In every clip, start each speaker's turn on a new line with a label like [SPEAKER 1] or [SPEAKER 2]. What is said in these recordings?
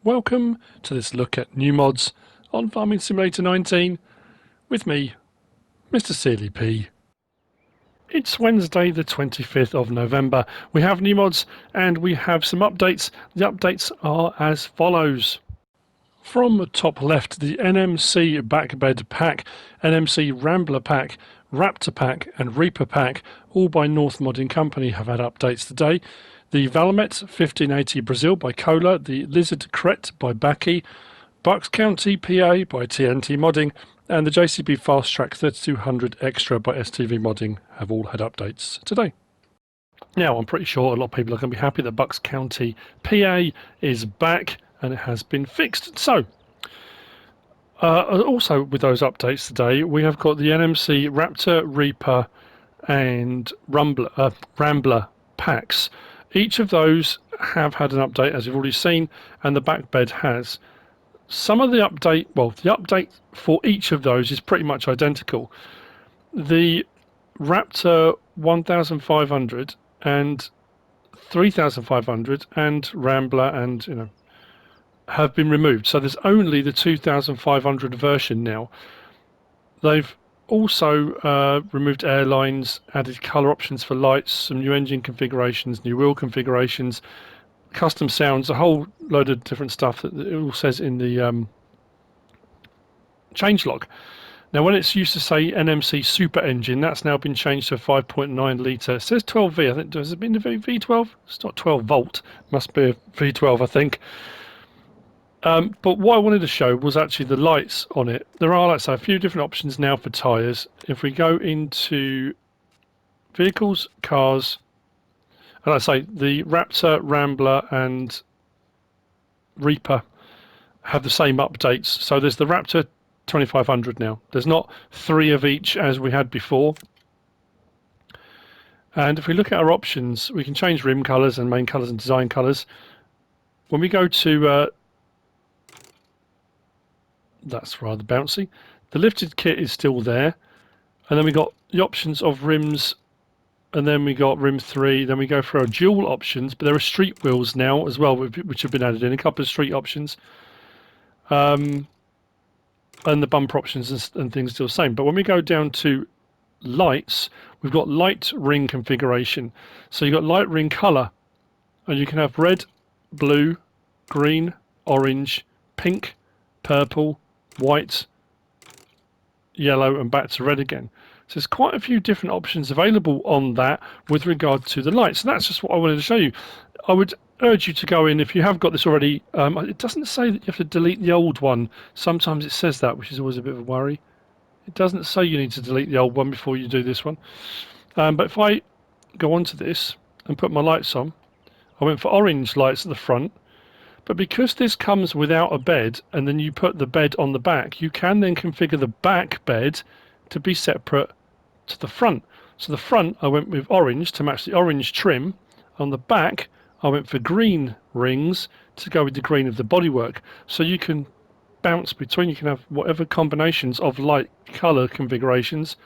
[SPEAKER 1] Welcome to this look at new mods on Farming Simulator 19 with me, MrSealyp. It's Wednesday the 25th of November. We have new mods and we have some updates. The updates are as follows. From top left, the NMC Backbed Pack, NMC Rambler Pack, Raptor Pack and Reaper Pack, all by North Modding Company, have had updates today. The Valmet 1580 Brazil by Cola, the Lizard Cret by Baki, Bucks County PA by TNT Modding, and the JCB Fast Track 3200 Extra by STV Modding have all had updates today. Now, I'm pretty sure a lot of people are going to be happy that Bucks County PA is back and it has been fixed. So, also with those updates today, we have got the NMC Raptor, Reaper and Rambler packs. Each of those have had an update, as you've already seen, and the backbed has. Some of the update, well, the update for each of those is pretty much identical. The Raptor 1500 and 3500 and Rambler and, have been removed. So there's only the 2500 version now. They've also removed airlines, added colour options for lights, some new engine configurations, new wheel configurations, custom sounds, a whole load of different stuff that it all says in the changelog. Now, when it's used to say NMC Super Engine, that's now been changed to a 5.9 litre. It says 12V. I think, has it been the V12? It's not 12 volt. It must be a V12, I think. But what I wanted to show was actually the lights on it. There are, let's say, a few different options now for tyres. If we go into vehicles, cars, and I say the Raptor, Rambler and Reaper have the same updates. So there's the Raptor 2500 now. There's not 3 of each as we had before. And if we look at our options, we can change rim colours and main colours and design colours. When we go to that's rather bouncy. The lifted kit is still there, and then we got the options of rims, and then we got rim 3. Then we go for our dual options, but there are street wheels now as well, which have been added in. A couple of street options, and the bumper options and things still the same. But when we go down to lights, we've got light ring configuration. So you've got light ring color, and you can have red, blue, green, orange, pink, purple, white, yellow and back to red again. So there's quite a few different options available on that with regard to the lights. So that's just what I wanted to show you. I would urge you to go in if you have got this already. It doesn't say that you have to delete the old one. Sometimes it says that, which is always a bit of a worry. It doesn't say you need to delete the old one before you do this one. But if I go onto this and put my lights on, I went for orange lights at the front. But because this comes without a bed and then you put the bed on the back, you can then configure the back bed to be separate to the front. So the front I went with orange to match the orange trim. On the back I went for green rings to go with the green of the bodywork. So you can bounce between, you can have whatever combinations of light colour configurations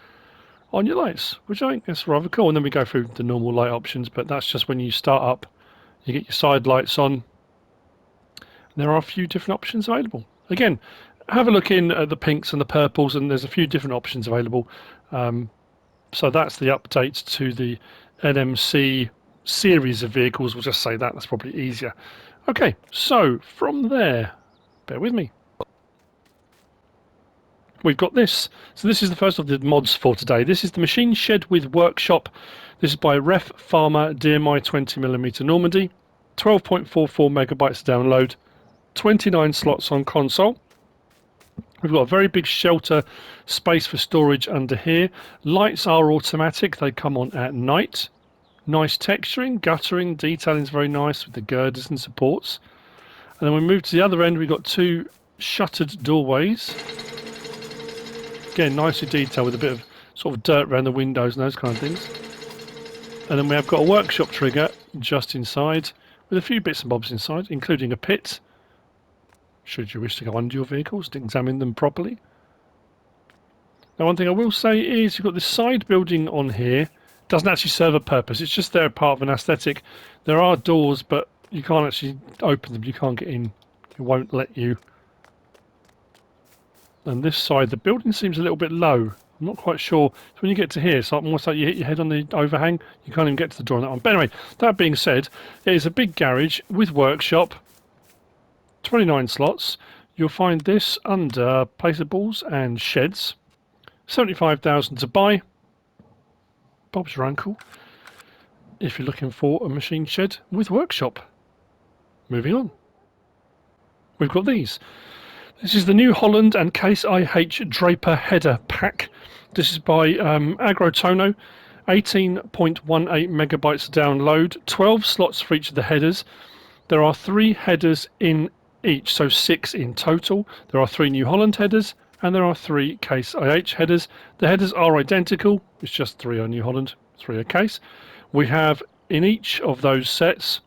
[SPEAKER 1] on your lights, which I think is rather cool. And then we go through the normal light options, but that's just when you start up. You get your side lights on. There are a few different options available. Again, have a look in at the pinks and the purples, and there's a few different options available. So that's the update to the NMC series of vehicles. We'll just say that, that's probably easier. Okay, so from there, bear with me. We've got this. So this is the first of the mods for today. This is the Machine Shed with Workshop. This is by Reffarmer DMI 20mm Normandy. 12.44 megabytes to download. 29 slots on console. We've got a very big shelter space for storage under here. Lights are automatic, they come on at night. Nice texturing, guttering, detailing is very nice with the girders and supports. And then we move to the other end, we've got 2 shuttered doorways. Again, nicely detailed with a bit of sort of dirt around the windows and those kind of things. And then we have got a workshop trigger just inside with a few bits and bobs inside, including a pit. Should you wish to go under your vehicles to examine them properly. Now, one thing I will say is you've got this side building on here. It doesn't actually serve a purpose. It's just there part of an aesthetic. There are doors, but you can't actually open them. You can't get in It won't let you. And this side, the building seems a little bit low. I'm not quite sure. So when you get to here, it's almost like you hit your head on the overhang. You can't even get to the door on that one. But anyway, that being said, it is a big garage with workshop. 29 slots. You'll find this under placeables and sheds. 75,000 to buy. Bob's your uncle. If you're looking for a machine shed with workshop. Moving on. We've got these. This is the new Holland and Case IH Drapper header pack. This is by Agro Tonho. 18.18 megabytes to download. 12 slots for each of the headers. There are 3 headers in each, so 6 in total. There are 3 New Holland headers and there are 3 Case IH headers. The headers are identical. It's just 3 are New Holland, 3 are Case. We have in each of those sets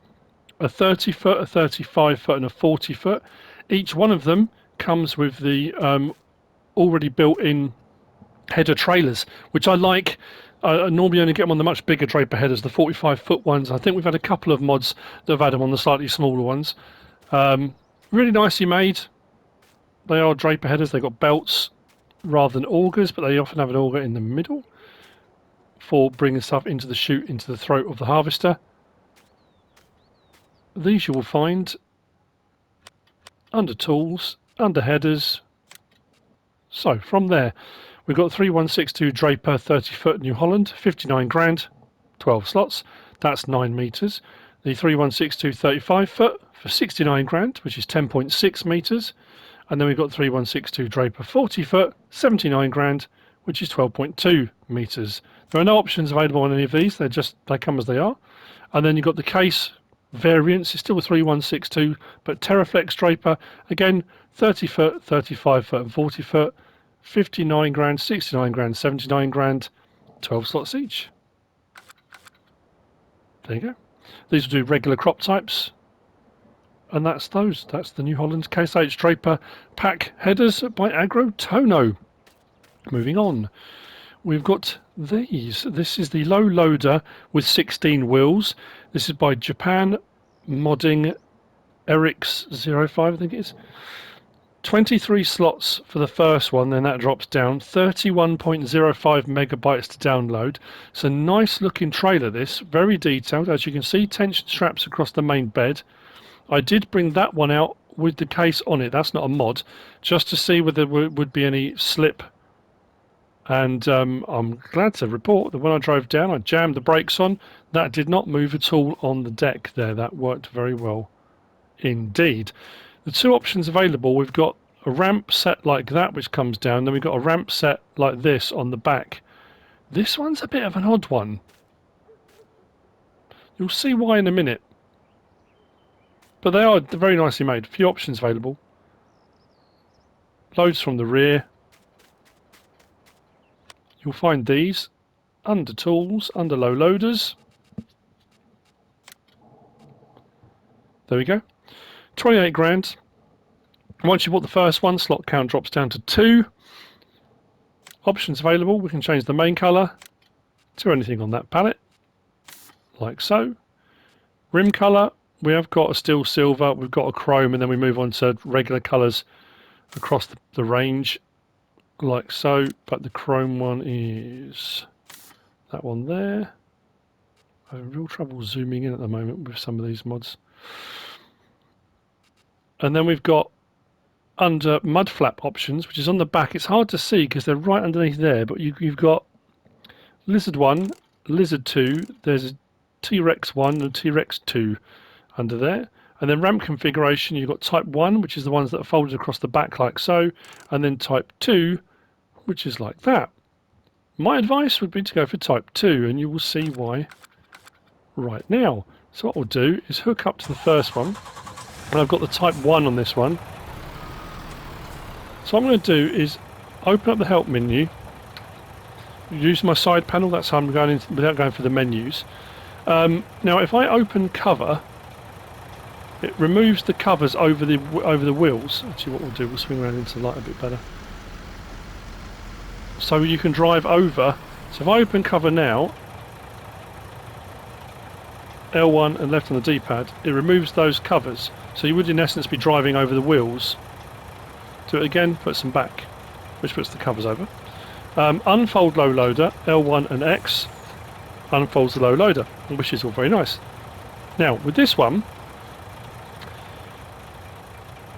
[SPEAKER 1] a 30 foot, a 35 foot and a 40 foot. Each one of them comes with the already built-in header trailers, which I like. I normally only get them on the much bigger Draper headers, the 45-foot ones. I think we've had a couple of mods that have had them on the slightly smaller ones. Really nicely made. They are Draper headers. They've got belts rather than augers, but they often have an auger in the middle for bringing stuff into the chute, into the throat of the harvester. These you will find under tools, under headers. So from there we've got 3162 Draper 30 foot New Holland, 59 grand, 12 slots, that's 9 meters. The 3162 35 foot for 69 grand, which is 10.6 meters. And then we've got 3162 Draper 40 foot, 79 grand, which is 12.2 meters. There are no options available on any of these. They come as they are. And then you've got the Case variants. It's still a 3162, but Terraflex Draper, again, 30 foot, 35 foot and 40 foot, 59 grand, 69 grand, 79 grand, 12 slots each. There you go. These will do regular crop types. And that's those. That's the New Holland Case IH Draper pack headers by Agro Tonho. Moving on. We've got these. This is the Lowloader with 16 wheels. This is by JapanModding Erik's 05, I think it is. 23 slots for the first one, then that drops down. 31.05 megabytes to download. It's a nice looking trailer, this. Very detailed. As you can see, tension straps across the main bed. I did bring that one out with the case on it. That's not a mod. Just to see whether there would be any slip. And I'm glad to report that when I drove down, I jammed the brakes on. That did not move at all on the deck there. That worked very well indeed. The two options available, we've got a ramp set like that, which comes down. Then we've got a ramp set like this on the back. This one's a bit of an odd one. You'll see why in a minute. But they are very nicely made. A few options available. Loads from the rear. You'll find these under tools, under low loaders. There we go. 28 grand. Once you bought the first one, slot count drops down to 2. Options available. We can change the main colour to anything on that palette, like so. Rim colour. We have got a steel silver, we've got a chrome, and then we move on to regular colours across the range, like so. But the chrome one is that one there. I have real trouble zooming in at the moment with some of these mods. And then we've got under mud flap options, which is on the back. It's hard to see because they're right underneath there, but you've got Lizard 1, Lizard 2, there's a T-Rex 1 and a T-Rex 2 under there. And then ramp configuration, you've got type 1, which is the ones that are folded across the back like so, and then type 2, which is like that. My advice would be to go for type 2, and you will see why right now. So what we'll do is hook up to the first one, and I've got the type 1 on this one. So what I'm going to do is open up the help menu, use my side panel, that's how I'm going in without going for the menus. Now if I open cover, it removes the covers over the wheels. Actually what we'll do, we'll swing around into the light a bit better. So you can drive over. So if I open cover now, L1 and left on the D-pad, it removes those covers. So you would in essence be driving over the wheels. Do it again, puts them back, which puts the covers over. Unfold low loader, L1 and X, unfolds the low loader, which is all very nice. Now with this one,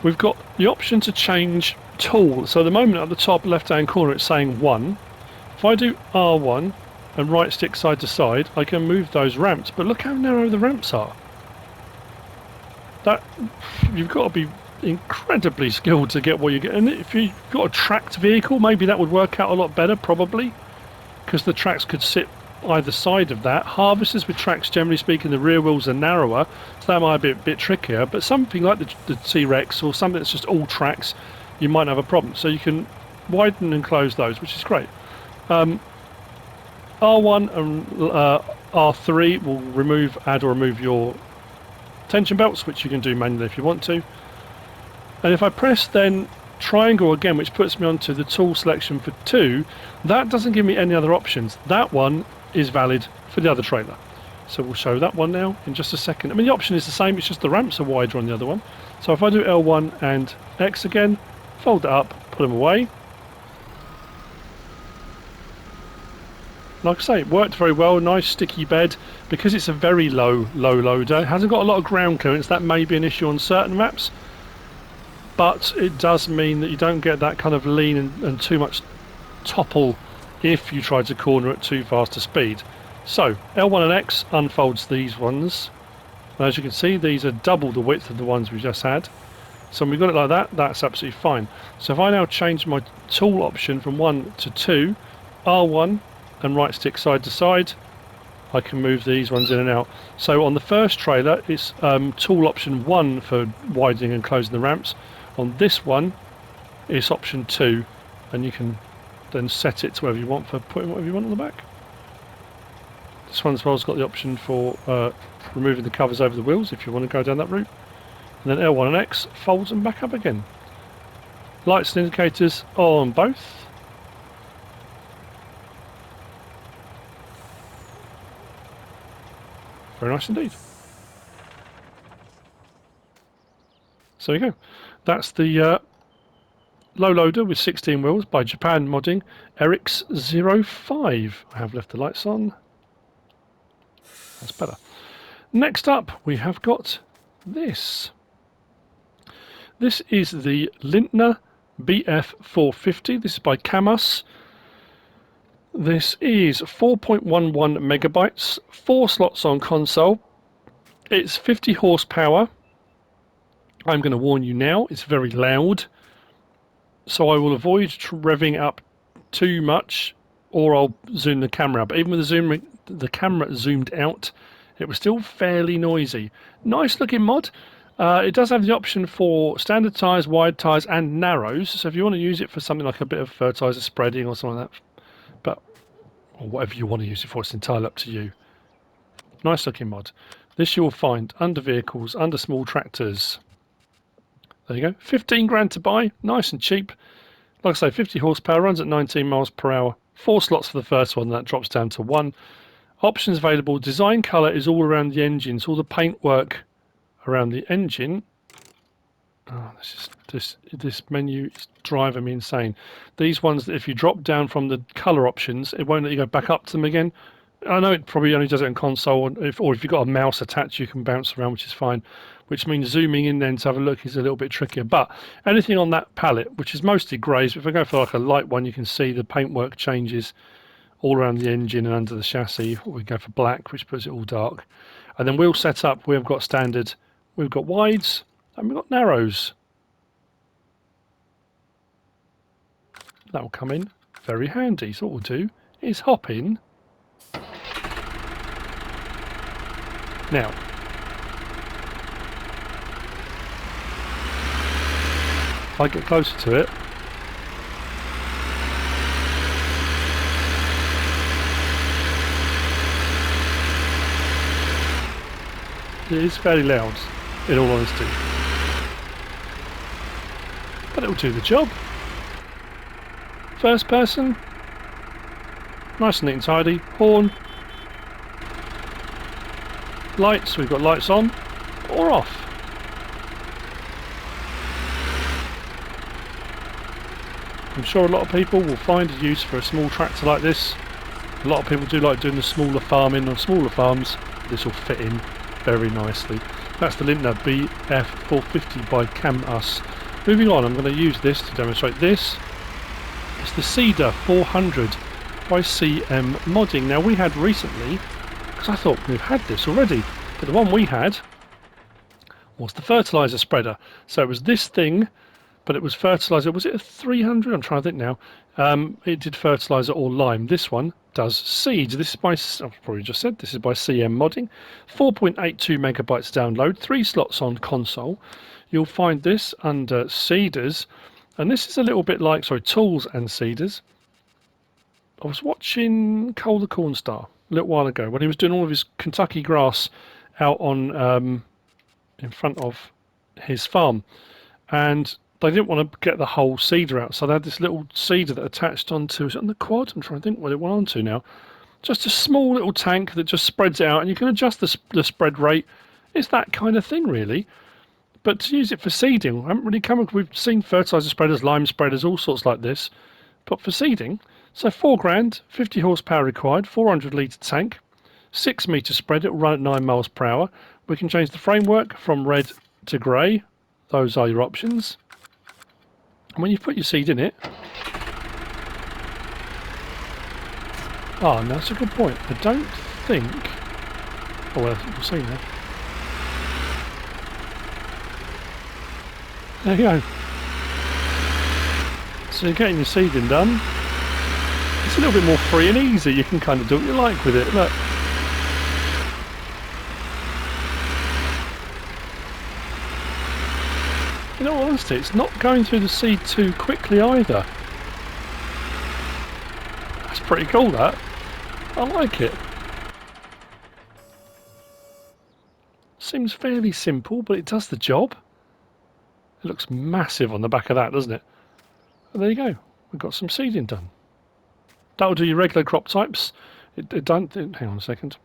[SPEAKER 1] we've got the option to change tool. So at the moment at the top left hand corner it's saying 1. If I do R1 and right stick side to side, I can move those ramps, but look how narrow the ramps are. That, you've got to be incredibly skilled to get what you get. And if you've got a tracked vehicle, maybe that would work out a lot better, probably, because the tracks could sit either side of that. Harvesters with tracks, generally speaking, the rear wheels are narrower, so that might be a bit trickier, but something like the T-Rex or something that's just all tracks, you might have a problem. So you can widen and close those, which is great. R1 and R3 will add or remove your tension belts, which you can do manually if you want to. And if I press then triangle again, which puts me onto the tool selection for 2, that doesn't give me any other options. That one is valid for the other trailer. So we'll show that one now in just a second. I mean, the option is the same, it's just the ramps are wider on the other one. So if I do L1 and X again, fold it up, put them away. Like I say, it worked very well, nice sticky bed. Because it's a very low loader, it hasn't got a lot of ground clearance. That may be an issue on certain maps, but it does mean that you don't get that kind of lean and too much topple if you try to corner at too fast a speed. So L1 and X unfolds these ones, and as you can see these are double the width of the ones we just had. So when we've got it like that, that's absolutely fine. So if I now change my tool option from 1 to 2, R1 and right stick side to side, I can move these ones in and out. So on the first trailer it's tool option 1 for widening and closing the ramps. On this one it's option 2, and you can then set it to wherever you want for putting whatever you want on the back. This one as well has got the option for removing the covers over the wheels if you want to go down that route. And then L1 and X folds them back up again. Lights and indicators on both. Very nice indeed. So there you go. That's the low loader with 16 wheels by JapanModding, Erik's 05. I have left the lights on. That's better. Next up, we have got this. This is the Lindner BF450. This is by KamUs. This is 4.11 megabytes, 4 slots on console. It's 50 horsepower. I'm going to warn you now, it's very loud. So I will avoid revving up too much, or I'll zoom the camera up. But even with the camera zoomed out, it was still fairly noisy. Nice looking mod. It does have the option for standard tyres, wide tyres and narrows. So if you want to use it for something like a bit of fertiliser spreading or something like that, or whatever you want to use it for, it's entirely up to you. Nice looking mod. This you will find under vehicles, under small tractors. There you go. 15 grand to buy. Nice and cheap. Like I say, 50 horsepower, runs at 19 miles per hour. 4 slots for the first one, that drops down to 1. Options available. Design colour is all around the engine. So all the paintwork around the engine. Oh, this menu is driving me insane. These ones, if you drop down from the colour options, it won't let you go back up to them again. I know it probably only does it in console, or if you've got a mouse attached, you can bounce around, which is fine. Which means zooming in then to have a look is a little bit trickier. But anything on that palette, which is mostly greys, but if I go for like a light one, you can see the paintwork changes all around the engine and under the chassis. We go for black, which puts it all dark. And then wheel setup, we've got standard, we've got wides, and we've got narrows. That will come in very handy. So what we'll do is hop in. Now, if I get closer to it, it is fairly loud, in all honesty. But it'll do the job. First person, nice and neat and tidy. Horn. lights, we've got lights on or off. I'm sure a lot of people will find a use for a small tractor like this. A lot of people do like doing the smaller farming on smaller farms. This will fit in very nicely. That's the Lindner BF450 by KamUs. Moving on, I'm going to use this to demonstrate this. It's the SEEDER 400 by CMModding. Now we had recently, because I thought we've had this already, but the one we had was the fertiliser spreader. So it was this thing, but it was fertiliser. Was it a 300? I'm trying to think now. It did fertiliser or lime. This one does seeds. This is by, I've probably just said, this is by CMModding. 4.82 megabytes download, 3 slots on console. You'll find this under seeders, and this is a little bit like, sorry, tools and seeders. I was watching Cole the Cornstar a little while ago when he was doing all of his Kentucky grass out on in front of his farm, and they didn't want to get the whole seeder out, so they had this little seeder that attached onto, is it on the quad? I'm trying to think what it went onto now. Just a small little tank that just spreads it out, and you can adjust the spread rate. It's that kind of thing, really. But to use it for seeding, I haven't really come across. We've seen fertiliser spreaders, lime spreaders, all sorts like this. But for seeding, so 4 grand, 50 horsepower required, 400 litre tank, 6 metre spread, it will run at 9 miles per hour. We can change the framework from red to grey. Those are your options. And when you put your seed in it... Oh, no, that's a good point. I don't think... Oh, well, we'll see now. There you go. So you're getting your seeding done. It's a little bit more free and easy. You can kind of do what you like with it. Look. In all honesty, it's not going through the seed too quickly either. That's pretty cool, that. I like it. Seems fairly simple, but it does the job. It looks massive on the back of that, doesn't it? And there you go. We've got some seeding done. That'll do your regular crop types. It don't. Hang on a second.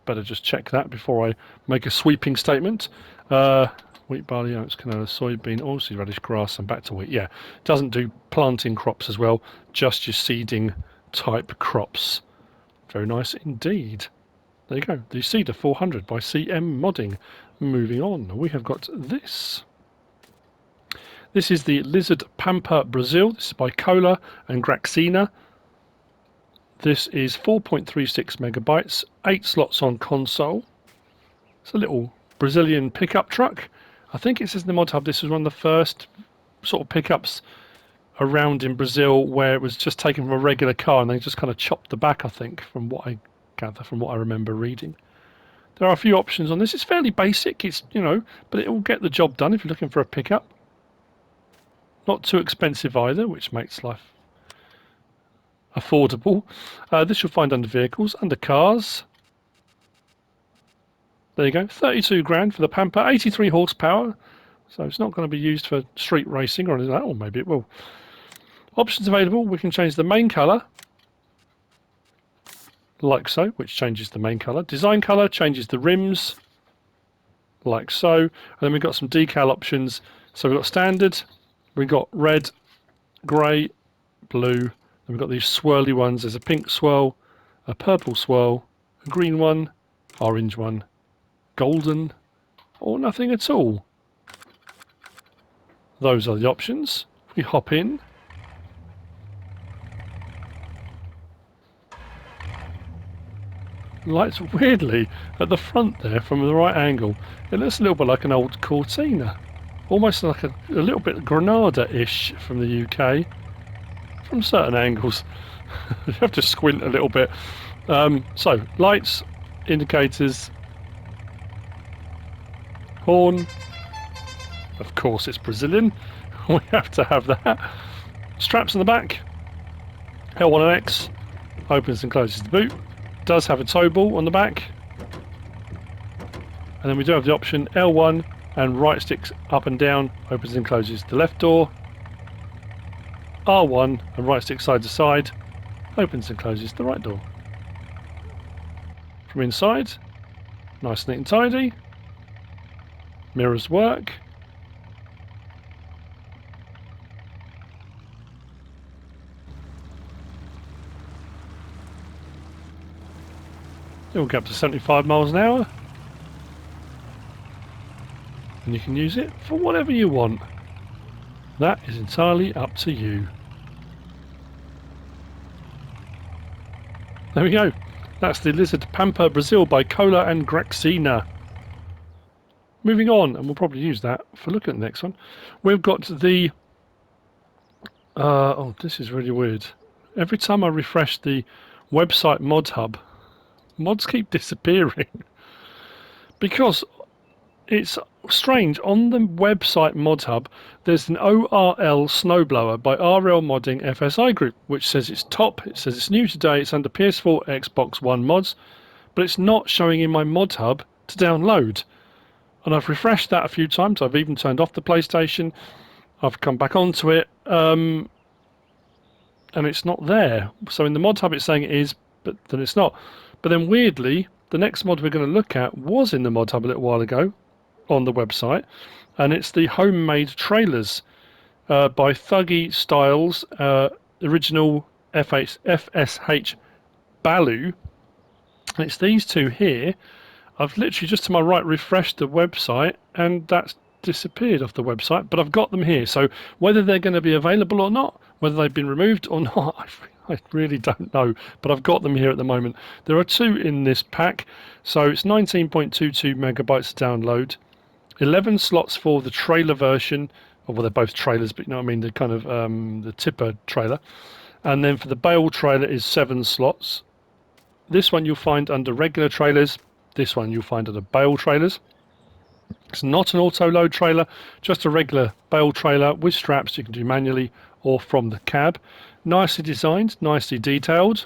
[SPEAKER 1] Better just check that before I make a sweeping statement. Wheat, barley, oats, canola, soybean, oilseed radish, grass, and back to wheat. Yeah, it doesn't do planting crops as well, just your seeding type crops. Very nice indeed. There you go, the SEEDER 400 by CMModding. Moving on, we have got this. This is the Lizard Pampa Brazil. This is by Cola and Graxinha. This is 4.36 megabytes, 8 slots on console. It's a little Brazilian pickup truck. I think it says in the mod hub this was one of the first sort of pickups around in Brazil where it was just taken from a regular car and they just kind of chopped the back, I think, from what I gather, from what I remember reading. There are a few options on this. It's fairly basic, it's, you know, but it will get the job done if you're looking for a pickup. Not too expensive either, which makes life affordable. This you'll find under vehicles, under cars. There you go, 32 grand for the Pampa, 83 horsepower. So it's not going to be used for street racing or anything like that, or maybe it will. Options available, we can change the main colour, like so, which changes the main colour. Design colour changes the rims, like so. And then we've got some decal options. So we've got standard, we've got red, grey, blue, and we've got these swirly ones. There's a pink swirl, a purple swirl, a green one, orange one, golden, or nothing at all. Those are the options. We hop in. Lights weirdly at the front there from the right angle. It looks a little bit like an old Cortina. Almost like a little bit Granada-ish from the UK. From certain angles. You have to squint a little bit. So, lights, indicators, horn. Of course it's Brazilian. We have to have that. Straps in the back. L1 and X. Opens and closes the boot. Does have a tow ball on the back. And then we do have the option L1 and right sticks up and down. Opens and closes the left door. R1 and right stick side to side. Opens and closes the right door. From inside, Nice, neat and tidy. Mirrors work. It will get up to 75 miles an hour. And you can use it for whatever you want. That is entirely up to you. There we go. That's the Lizard Pampa Brazil by Cola and Graxinha. Moving on, and we'll probably use that for looking at the next one. We've got the... oh, this is really weird. Every time I refresh the website mod hub, mods keep disappearing. Because it's strange, on the website mod hub, there's an ORL snowblower by RL Modding FSI Group, which says it's top, it says it's new today, it's under PS4, Xbox One mods, but it's not showing in my mod hub to download. And I've refreshed that a few times. I've even turned off the PlayStation. I've come back onto it, and it's not there. So in the mod hub it's saying it is, but then it's not. But then weirdly, the next mod we're going to look at was in the mod hub a little while ago on the website, and it's the homemade trailers by ThuggieStylez, original FSH Balu. And it's these two here. I've literally just to my right refreshed the website and that's disappeared off the website, but I've got them here. So whether they're going to be available or not, whether they've been removed or not, I really don't know, but I've got them here at the moment. There are two in this pack, so it's 19.22 megabytes to download, 11 slots for the trailer version, or well, they're both trailers, but you know what I mean, the kind of the tipper trailer, and then for the bale trailer is 7 slots. This one you'll find under regular trailers. This one you'll find under bale trailers. It's not an auto-load trailer, just a regular bale trailer with straps you can do manually or from the cab. Nicely designed, nicely detailed.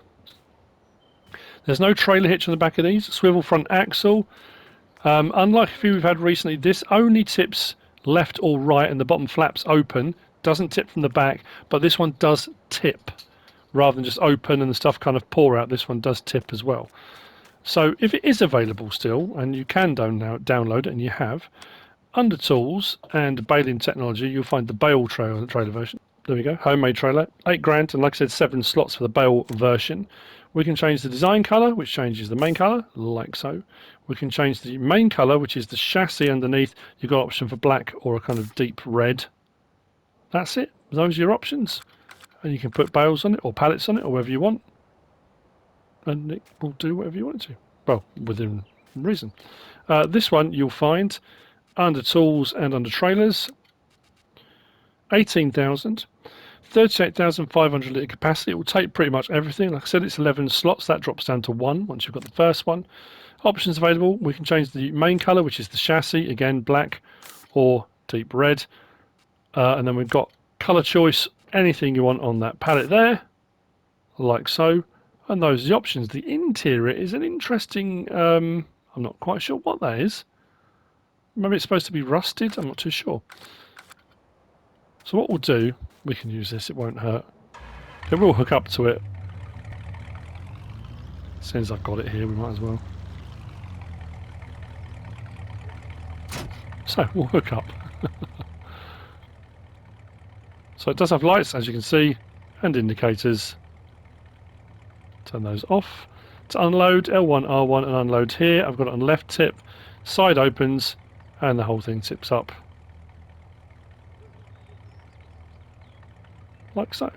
[SPEAKER 1] There's no trailer hitch on the back of these. Swivel front axle. Unlike a few we've had recently, this only tips left or right and the bottom flaps open. Doesn't tip from the back, but this one does tip. Rather than just open and the stuff kind of pour out, this one does tip as well. So if it is available still, and you can download it, and you have, under Tools and Baling Technology, you'll find the bale trailer version. There we go, homemade trailer, 8 grand, and like I said, 7 slots for the bale version. We can change the design colour, which changes the main colour, like so. We can change the main colour, which is the chassis underneath. You've got an option for black or a kind of deep red. That's it, those are your options. And you can put bales on it, or pallets on it, or whatever you want. And it will do whatever you want it to. Well, within reason. This one you'll find under Tools and under Trailers. 18,000. 38,500 litre capacity. It will take pretty much everything. Like I said, it's 11 slots. That drops down to 1 once you've got the first one. Options available. We can change the main colour, which is the chassis. Again, black or deep red. And then we've got colour choice. Anything you want on that pallet there. Like so. And those are the options. The interior is an interesting... I'm not quite sure what that is. Maybe it's supposed to be rusted. I'm not too sure. So what we'll do... We can use this. It won't hurt. It will hook up to it. As soon as I've got it here, we might as well. So we'll hook up. So it does have lights, as you can see, and indicators. Turn those off. To unload, L1, R1 and unload here. I've got it on left tip, side opens, and the whole thing tips up. Like so.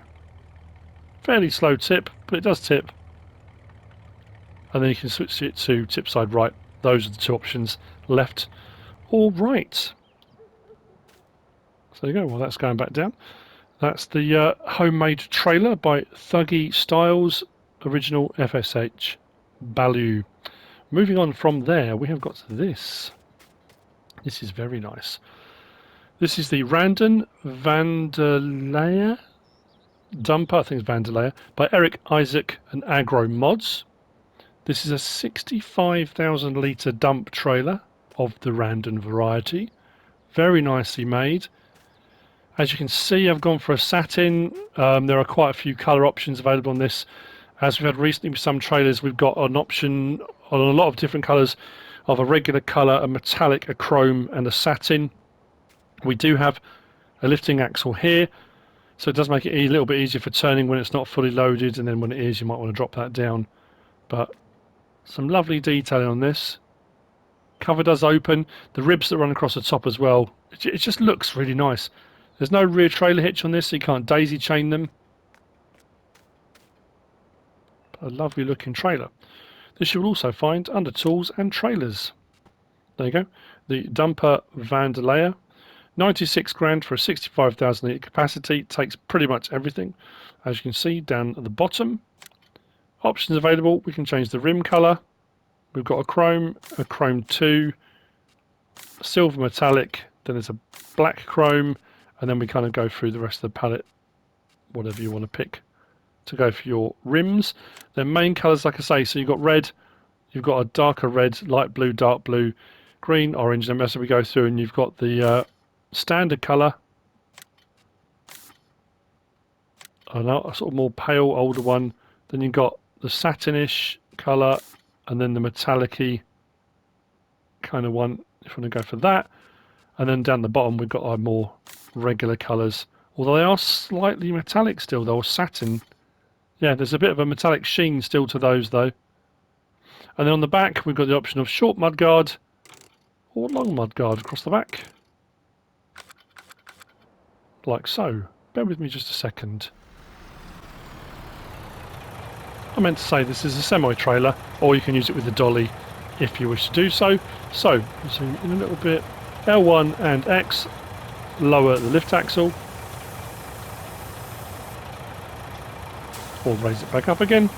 [SPEAKER 1] Fairly slow tip, but it does tip. And then you can switch it to tip side right. Those are the two options, left or right. So there you go, well that's going back down. That's the homemade trailer by ThuggieStylez. Original FSH Balu. Moving on from there, we have got this. This is very nice. This is the Randon Vanderleia dumper, I think it's Vanderleia, by Erik, Isac and Agro mods. This is a 65,000 litre dump trailer of the Randon variety. Very nicely made. As you can see, I've gone for a satin. There are quite a few colour options available on this. As we've had recently with some trailers, we've got an option on a lot of different colours of a regular colour, a metallic, a chrome and a satin. We do have a lifting axle here, so it does make it a little bit easier for turning when it's not fully loaded, and then when it is you might want to drop that down. But some lovely detailing on this. Cover does open, the ribs that run across the top as well, it just looks really nice. There's no rear trailer hitch on this, so you can't daisy chain them. A lovely looking trailer. This you will also find under tools and trailers. There you go. The dumper Vanderleia. 96 grand for a 65,000 litre capacity. Takes pretty much everything. As you can see down at the bottom. Options available. We can change the rim colour. We've got a chrome 2, silver metallic, then there's a black chrome, and then we kind of go through the rest of the palette, whatever you want to pick to go for your rims. Their main colours, like I say, so you've got red, you've got a darker red, light blue, dark blue, green, orange, and as we go through, and you've got the standard colour, a sort of more pale, older one, then you've got the satinish colour, and then the metallic-y kind of one, if you want to go for that. And then down the bottom we've got our more regular colours, although they are slightly metallic still though, or satin. Yeah, there's a bit of a metallic sheen still to those though. And then on the back we've got the option of short mudguard or long mudguard across the back. Like so. Bear with me just a second. I meant to say this is a semi-trailer, or you can use it with the dolly if you wish to do so. So, zoom in a little bit. L1 and X, lower the lift axle. Or raise it back up again.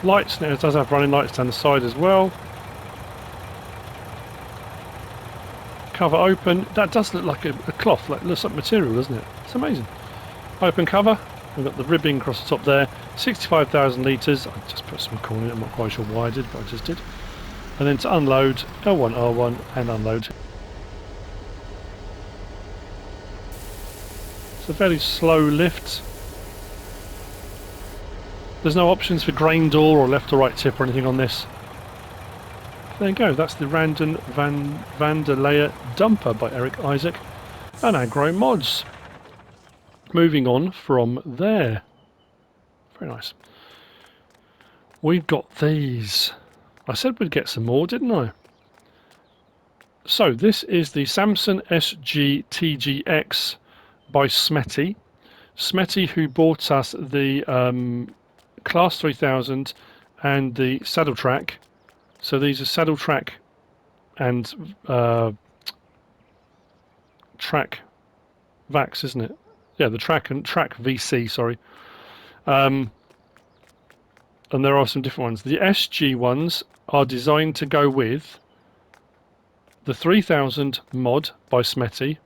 [SPEAKER 1] Lights, now it does have running lights down the side as well. Cover open, that does look like a cloth, like looks like material, doesn't it? It's amazing. Open cover. We've got the ribbing across the top there, 65,000 litres. I just put some corn in it, I'm not quite sure why I did, but I just did. And then to unload, L1, R1, and unload. It's a very slow lift. There's no options for grain door or left or right tip or anything on this. There you go, that's the Randon Vanderleia dumper by Erik, Isac, and Agro mods. Moving on from there. Very nice. We've got these. I said we'd get some more, didn't I? So this is the Samson SGTGX by Smety. Smety, who bought us the Class 3000 and the saddle track. So these are saddle track and track VAX, isn't it? Yeah, the track VC, sorry. And there are some different ones. The SG ones are designed to go with the 3000 mod by Smety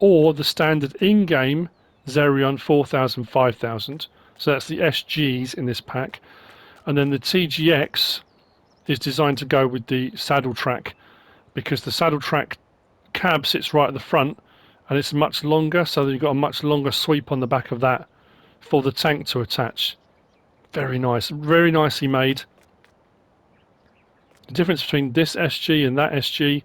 [SPEAKER 1] or the standard in-game Xerion 4000, 5000. So that's the SGs in this pack. And then the TGX is designed to go with the saddle track because the saddle track cab sits right at the front and it's much longer, so you've got a much longer sweep on the back of that for the tank to attach. Very nice, very nicely made. The difference between this SG and that SG,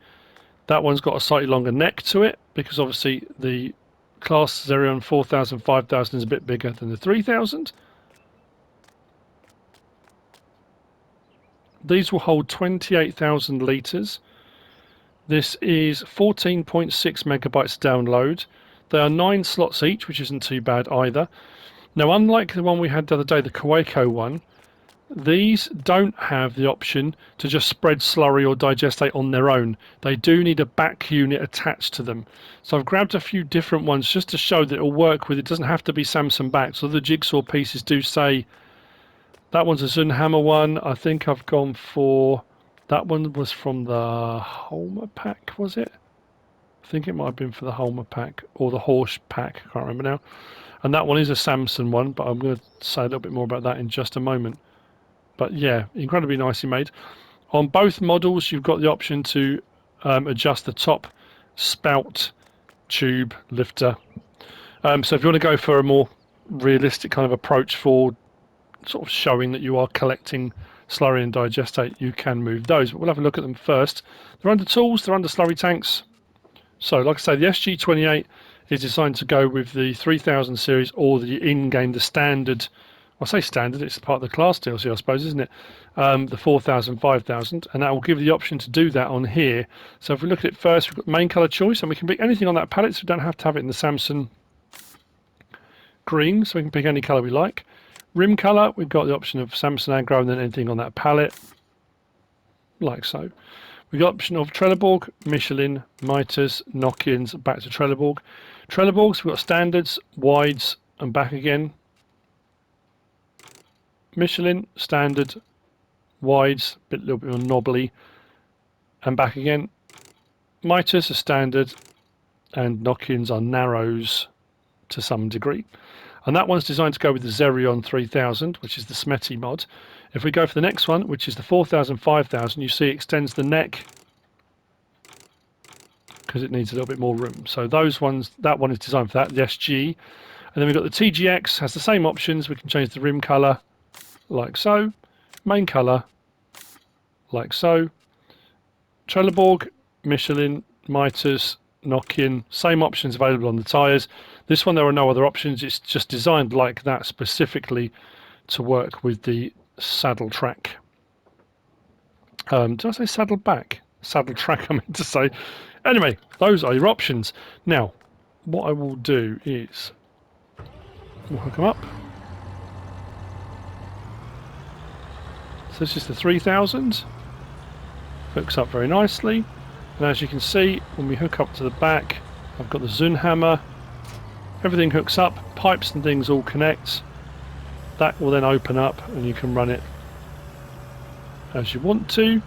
[SPEAKER 1] that one's got a slightly longer neck to it because obviously the Class Xerion 4000, 5000 is a bit bigger than the 3000. These will hold 28,000 litres. This is 14.6 megabytes download. They are 9 slots each, which isn't too bad either. Now, unlike the one we had the other day, the Kaweco one, these don't have the option to just spread slurry or digestate on their own. They do need a back unit attached to them. So I've grabbed a few different ones just to show that it'll work with. It doesn't have to be Samson back. So the jigsaw pieces do say that one's a Zunhammer one. I think I've gone for that one was from the Holmer pack, was it? I think it might have been for the Holmer pack or the Horsch pack. I can't remember now. And that one is a Samson one, but I'm going to say a little bit more about that in just a moment. But yeah, incredibly nicely made. On both models, you've got the option to adjust the top spout tube lifter. So if you want to go for a more realistic kind of approach for sort of showing that you are collecting slurry and digestate, you can move those. But we'll have a look at them first. They're under tools, they're under slurry tanks. So like I say, the SG28 is designed to go with the 3000 series or the in-game, the standard. I say standard, it's part of the class DLC, I suppose, isn't it? The 4000, 5000, and that will give you the option to do that on here. So if we look at it first, we've got main colour choice, and we can pick anything on that palette, so we don't have to have it in the Samson green, so we can pick any colour we like. Rim colour, we've got the option of Samson Agro and then anything on that palette, like so. We've got the option of Trelleborg, Michelin, miters, knock-ins, back to Trelleborg. Trelleborgs, we've got standards, wides, and back again. Michelin, standard, wides, a little bit more knobbly, and back again. Miters are standard, and knock-ins are narrows to some degree. And that one's designed to go with the Xerion 3000, which is the Smety mod. If we go for the next one, which is the 4000, 5000, you see it extends the neck because it needs a little bit more room. So those ones, that one is designed for that, the SG. And then we've got the TGX, has the same options. We can change the rim colour, like so. Main colour, like so. Trelleborg, Michelin, miters, knock-in, same options available on the tyres. This one there are no other options, it's just designed like that specifically to work with the saddle track. Did I say saddle back? Saddle track I meant to say. Anyway, those are your options. Now, what I will do is we'll hook them up. So this is the 3000. Hooks up very nicely. And as you can see, when we hook up to the back, I've got the Zun hammer. Everything hooks up, pipes and things all connect. That will then open up and you can run it as you want to.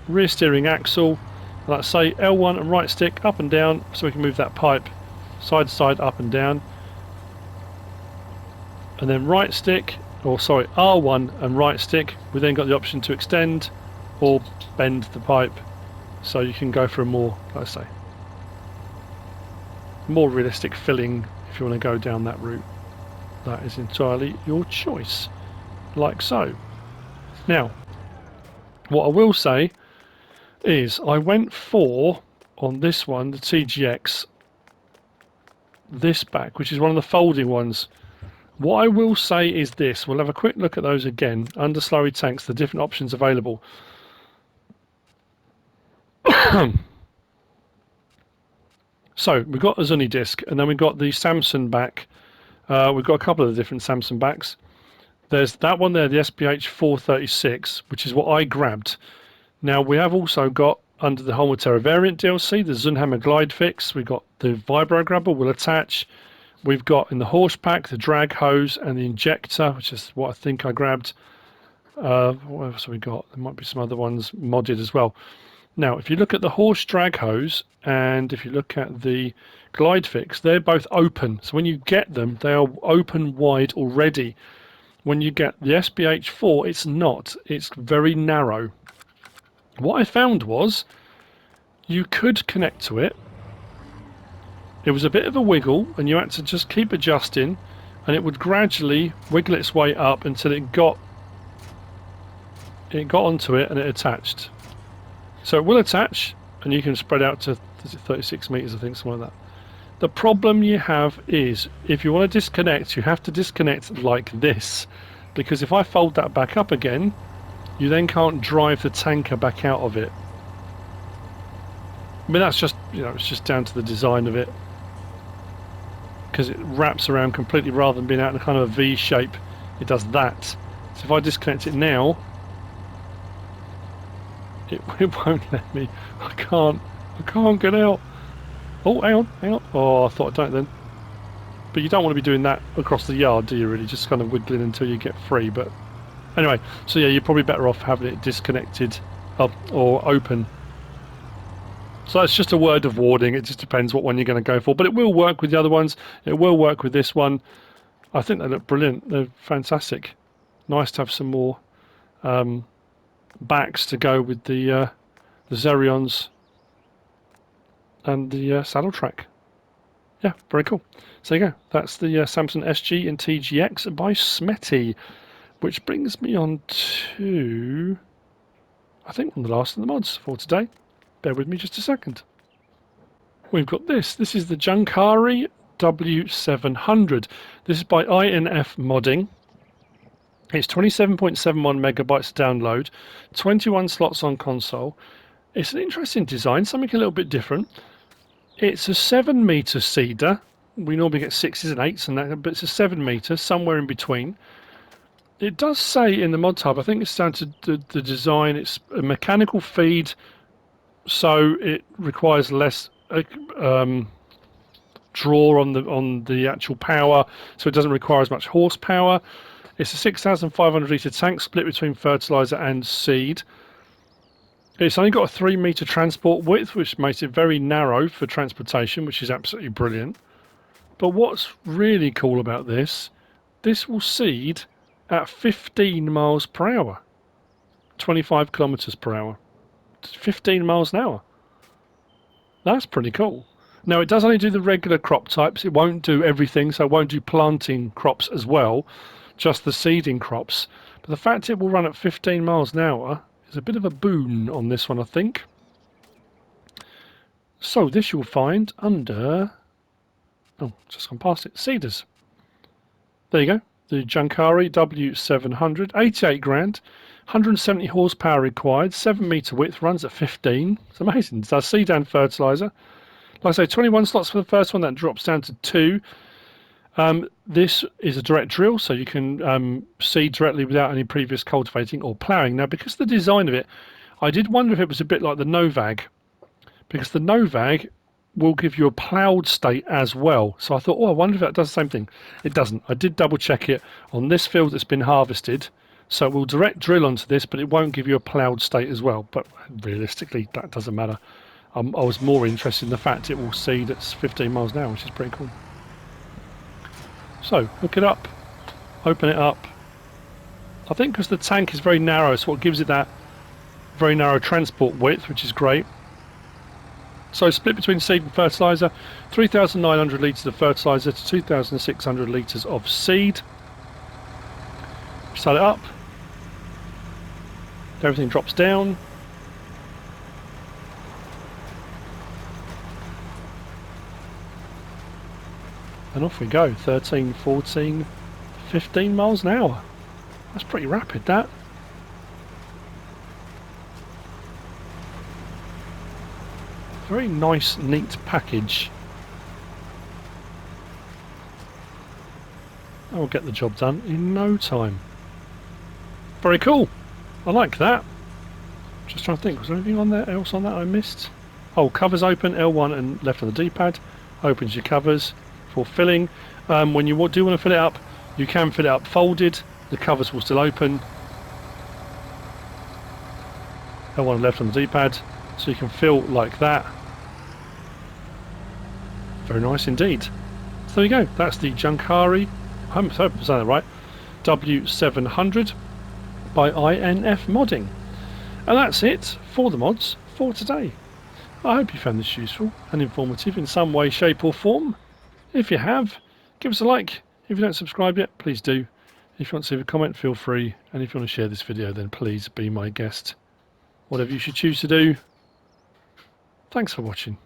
[SPEAKER 1] Rear steering axle, like I say, L1 and right stick up and down, so we can move that pipe side to side, up and down. And then right stick, or sorry, R1 and right stick, we then got the option to extend or bend the pipe, so you can go for a more, like I say, more realistic filling if you want to go down that route. That is entirely your choice, like so. Now, what I will say is I went for, on this one, the TGX, this back, which is one of the folding ones. What I will say is this, we'll have a quick look at those again, under slurry tanks, the different options available. So we've got a Zuni disc, and then we've got the Samson back. We've got a couple of the different Samson backs. There's that one there, the SPH 436, which is what I grabbed. Now we have also got, under the Holland Terra variant DLC, the Zunhammer Glide Fix. We've got the Vibro Grabber will attach. We've got in the horse pack the drag hose and the injector, which is what I think I grabbed. What else have we got? There might be some other ones modded as well. Now, if you look at the horse drag hose and if you look at the glide fix, they're both open. So when you get them, they are open wide already. When you get the SPH4, it's not. It's very narrow. What I found was you could connect to it. It was a bit of a wiggle, and you had to just keep adjusting, and it would gradually wiggle its way up until it got onto it and it attached. So it will attach, and you can spread out to 36 meters, I think, something like that. The problem you have is if you want to disconnect, you have to disconnect like this, because if I fold that back up again, you then can't drive the tanker back out of it. I mean, that's just, you know, it's just down to the design of it, because it wraps around completely rather than being out in a kind of a V shape. It does that. So if I disconnect it now, it won't let me. I can't get out. Oh, hang on. Oh, I thought I'd done it then. But you don't want to be doing that across the yard, do you really? Just kind of wiggling until you get free. But anyway, so yeah, you're probably better off having it disconnected up or open. So it's just a word of warning. It just depends what one you're going to go for. But it will work with the other ones. It will work with this one. I think they look brilliant. They're fantastic. Nice to have some more backs to go with the Xerions and the saddle track. Yeah, very cool. So there you go. That's the Samson SG and TGX by Smety. Which brings me on to, I think, one of the last of the mods for today. Bear with me just a second. We've got this. This is the Jankari W700. This is by MrSealyp. It's 27.71 megabytes download, 21 slots on console. It's an interesting design, something a little bit different. It's a 7 meter SEEDER. We normally get 6s and 8s and that, but it's a 7 meter, somewhere in between. It does say in the mod hub, I think it's down to the design, it's a mechanical feed, so it requires less draw on the actual power, so it doesn't require as much horsepower. It's a 6,500 litre tank split between fertiliser and seed. It's only got a 3 metre transport width, which makes it very narrow for transportation, which is absolutely brilliant. But what's really cool about this will seed at 15 miles per hour, 25 kilometers per hour, 15 miles an hour. That's pretty cool. Now, it does only do the regular crop types. It won't do everything, so it won't do planting crops as well, just the seeding crops. But the fact it will run at 15 miles an hour is a bit of a boon on this one, I think. So this you'll find under, oh, just gone past it, SEEDERs. There you go. The Jankari W700, 88 grand, 170 horsepower required, 7 meter width, runs at 15. It's amazing. It does seed and fertiliser. Like I say, 21 slots for the first one, that drops down to 2. This is a direct drill, so you can seed directly without any previous cultivating or ploughing. Now, because of the design of it, I did wonder if it was a bit like the Novag, because the Novag will give you a ploughed state as well. So I thought, oh, I wonder if that does the same thing. It doesn't. I did double check it on this field that's been harvested. So it will direct drill onto this, but it won't give you a ploughed state as well. But realistically, that doesn't matter. I was more interested in the fact it will seed at 15 miles an hour, which is pretty cool. So, hook it up, open it up. I think because the tank is very narrow, it's what gives it that very narrow transport width, which is great. So split between seed and fertiliser, 3,900 litres of fertiliser to 2,600 litres of seed. Start it up. Everything drops down. And off we go, 13, 14, 15 miles an hour. That's pretty rapid, that. Very nice, neat package. That will get the job done in no time. Very cool. I like that. Just trying to think, was there anything on there else on that I missed? Oh, covers open, L1 and left on the D-pad. Opens your covers for filling. When you do want to fill it up, you can fill it up folded. The covers will still open. L1 left on the D-pad. So you can fill like that. Very nice indeed. So there you go. That's the Junkkari, I hope I'm saying that right, W700 by MrSealyp. And that's it for the mods for today. I hope you found this useful and informative in some way, shape or form. If you have, give us a like. If you don't subscribe yet, please do. If you want to leave a comment, feel free. And if you want to share this video, then please be my guest. Whatever you should choose to do. Thanks for watching.